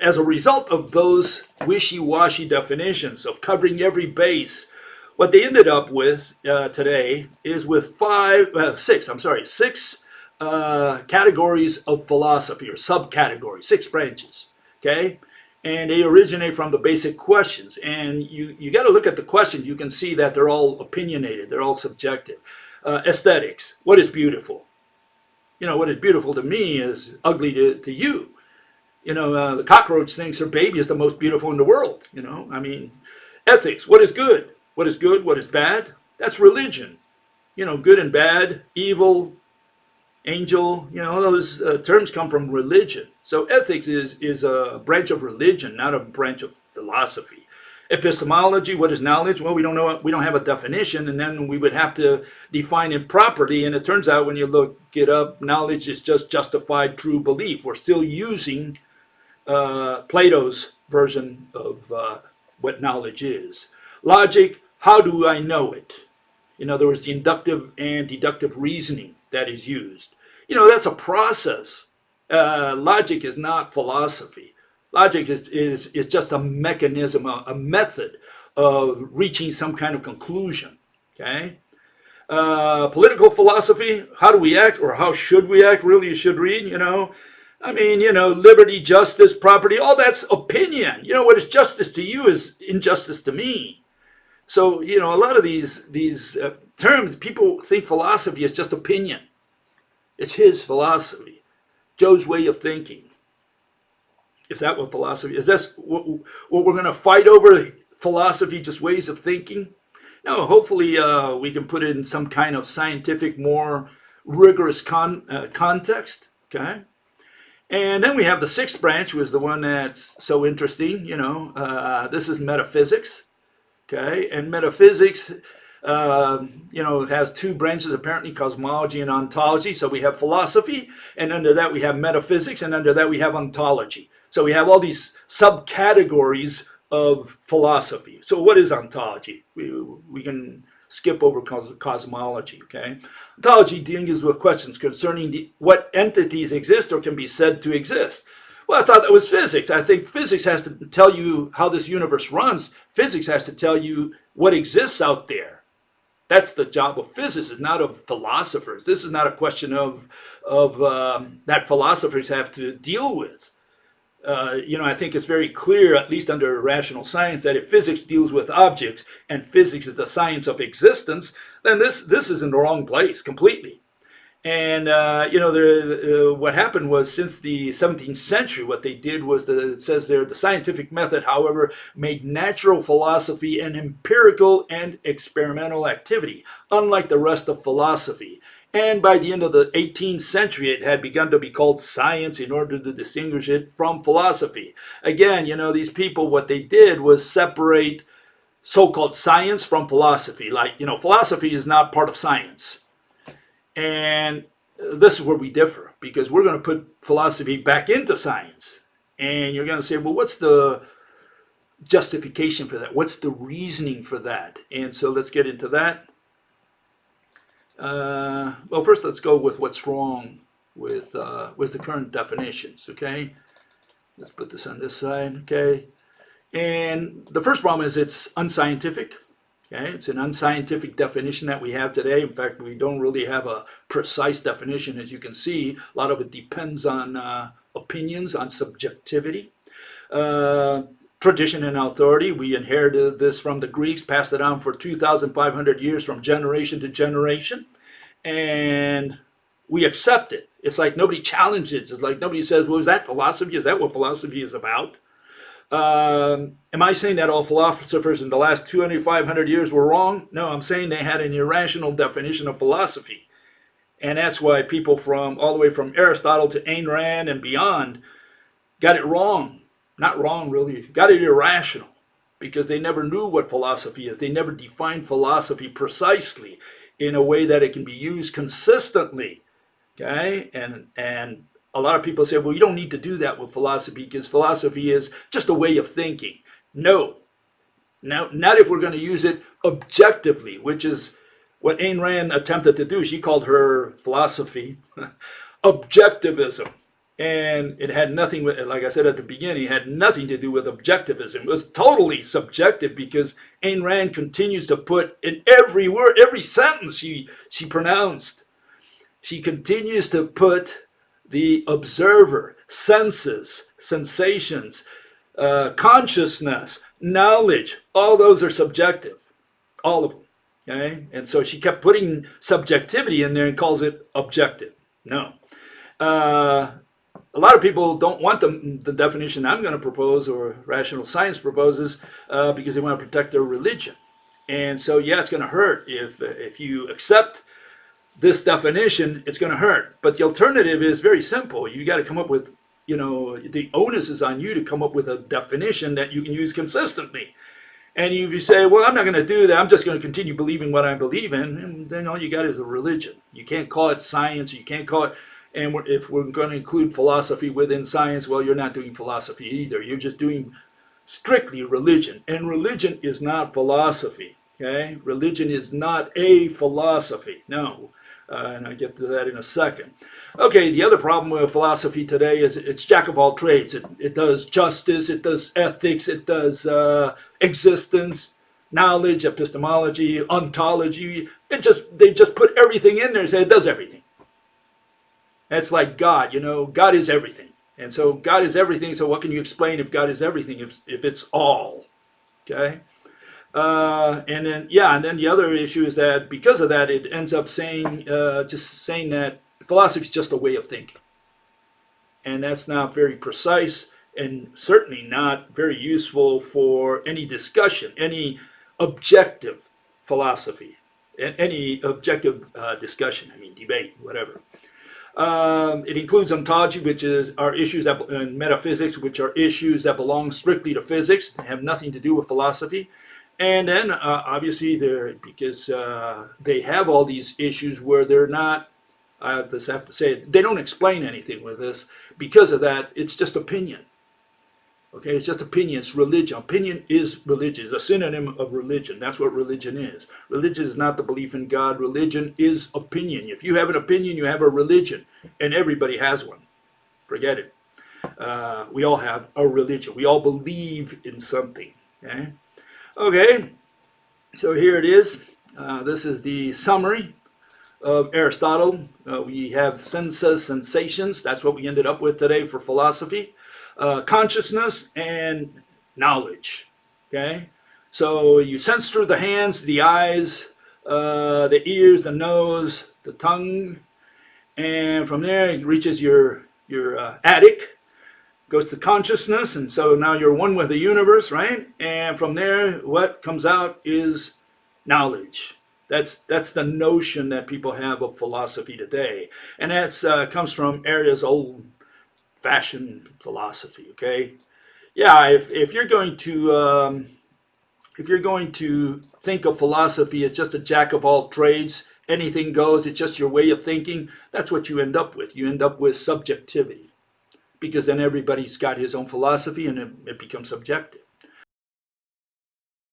as a result of those wishy-washy definitions of covering every base, what they ended up with today is with six categories of philosophy, or subcategories, 6 branches, okay? And they originate from the basic questions. And you got to look at the questions. You can see that they're all opinionated. They're all subjective. Aesthetics. What is beautiful? You know, what is beautiful to me is ugly to you. You know, the cockroach thinks her baby is the most beautiful in the world. You know, I mean, ethics. What is good? What is good? What is bad? That's religion. You know, good and bad, evil, angel, you know, those terms come from religion. So ethics is a branch of religion, not a branch of philosophy. Epistemology, what is knowledge? Well, we don't know. We don't have a definition, and then we would have to define it properly. And it turns out when you look it up, knowledge is just justified true belief. We're still using Plato's version of what knowledge is. Logic, how do I know it? In other words, the inductive and deductive reasoning that is used. You know, that's a process. Logic is not philosophy. Logic is just a mechanism, a method of reaching some kind of conclusion, okay? Political philosophy, how do we act, or how should we act? Really, you should read, you know. I mean, you know, liberty, justice, property, all that's opinion. You know, what is justice to you is injustice to me. So, you know, a lot of these terms, people think philosophy is just opinion. It's his philosophy, Joe's way of thinking. Is that what philosophy is? That's what we're going to fight over, philosophy, just ways of thinking? No, hopefully we can put it in some kind of scientific, more rigorous context, okay? And then we have the 6th branch, which is the one that's so interesting, you know. This is metaphysics. Okay, and metaphysics, you know, has 2 branches apparently, cosmology and ontology. So we have philosophy, and under that we have metaphysics, and under that we have ontology. So we have all these subcategories of philosophy. So what is ontology? We can skip over cosmology, okay? Ontology deals with questions concerning what entities exist or can be said to exist. Well, I thought that was physics. I think physics has to tell you how this universe runs. Physics has to tell you what exists out there. That's the job of physicists, not of philosophers. This is not a question of that philosophers have to deal with. You know, I think it's very clear, at least under rational science, that if physics deals with objects and physics is the science of existence, then this is in the wrong place completely. And, you know, what happened was, since the 17th century, what they did was, it says there, the scientific method, however, made natural philosophy an empirical and experimental activity, unlike the rest of philosophy. And by the end of the 18th century, it had begun to be called science in order to distinguish it from philosophy. Again, you know, these people, what they did was separate so-called science from philosophy. Like, you know, philosophy is not part of science. And this is where we differ, because we're going to put philosophy back into science. And you're going to say, well, what's the justification for that? What's the reasoning for that? And so let's get into that. Well, first let's go with what's wrong with the current definitions, okay? Let's put this on this side, okay? And the first problem is it's unscientific. Okay, it's an unscientific definition that we have today. In fact, we don't really have a precise definition, as you can see. A lot of it depends on opinions, on subjectivity. Tradition and authority, we inherited this from the Greeks, passed it on for 2,500 years from generation to generation, and we accept it. It's like nobody challenges. It's like nobody says, well, is that philosophy? Is that what philosophy is about? Am I saying that all philosophers in the last 2,500 years were wrong? No, I'm saying they had an irrational definition of philosophy. And that's why people from all the way from Aristotle to Ayn Rand and beyond got it wrong. Not wrong, really. Got it irrational, because they never knew what philosophy is. They never defined philosophy precisely in a way that it can be used consistently. Okay? And a lot of people say, well, you don't need to do that with philosophy because philosophy is just a way of thinking. No. Now, not if we're going to use it objectively, which is what Ayn Rand attempted to do. She called her philosophy objectivism. And it had nothing with, like I said at the beginning, it had nothing to do with objectivism. It was totally subjective, because Ayn Rand continues to put in every word, every sentence she pronounced, she continues to put the observer, senses, sensations, consciousness, knowledge, all those are subjective, all of them. Okay? And so she kept putting subjectivity in there and calls it objective. No. A lot of people don't want the definition I'm going to propose, or rational science proposes, because they want to protect their religion. And so, yeah, it's going to hurt. If you accept this definition, it's going to hurt. But the alternative is very simple. You got to come up with, the onus is on you to come up with a definition that you can use consistently. And if you say, well, I'm not going to do that, I'm just going to continue believing what I believe in, and then all you got is a religion. You can't call it science. You can't call it. And if we're going to include philosophy within science, well, you're not doing philosophy either. You're just doing strictly religion. And religion is not philosophy. Okay? Religion is not a philosophy. No. And I'll get to that in a second. Okay, the other problem with philosophy today is it's jack of all trades. It does justice, it does ethics, it does existence, knowledge, epistemology, ontology. They just put everything in there and say it does everything. That's like God, God is everything. And so God is everything, so what can you explain if God is everything, if it's all? Okay? And then the other issue is that because of that, it ends up saying that philosophy is just a way of thinking. And that's not very precise, and certainly not very useful for any discussion, any objective philosophy, any objective discussion, debate, whatever. It includes ontology, which are issues and metaphysics, which are issues that belong strictly to physics, have nothing to do with philosophy. And then, obviously, because they have all these issues where they're not, I just have to say, they don't explain anything with this. Because of that, it's just opinion. Okay, it's just opinion. It's religion. Opinion is religion. It's a synonym of religion. That's what religion is. Religion is not the belief in God. Religion is opinion. If you have an opinion, you have a religion. And everybody has one. Forget it. We all have a religion. We all believe in something. Okay? Okay, so here it is. This is the summary of Aristotle. We have senses, sensations. That's what we ended up with today for philosophy. Consciousness and knowledge. Okay, so you sense through the hands, the eyes, the ears, the nose, the tongue, and from there it reaches your attic. Goes to consciousness, and so now you're one with the universe, right? And from there, what comes out is knowledge. That's the notion that people have of philosophy today, and that's comes from Aristo's old-fashioned philosophy. Okay, yeah. If you're going to think of philosophy as just a jack of all trades, anything goes, it's just your way of thinking, that's what you end up with. You end up with subjectivity. Because then everybody's got his own philosophy, and it becomes subjective.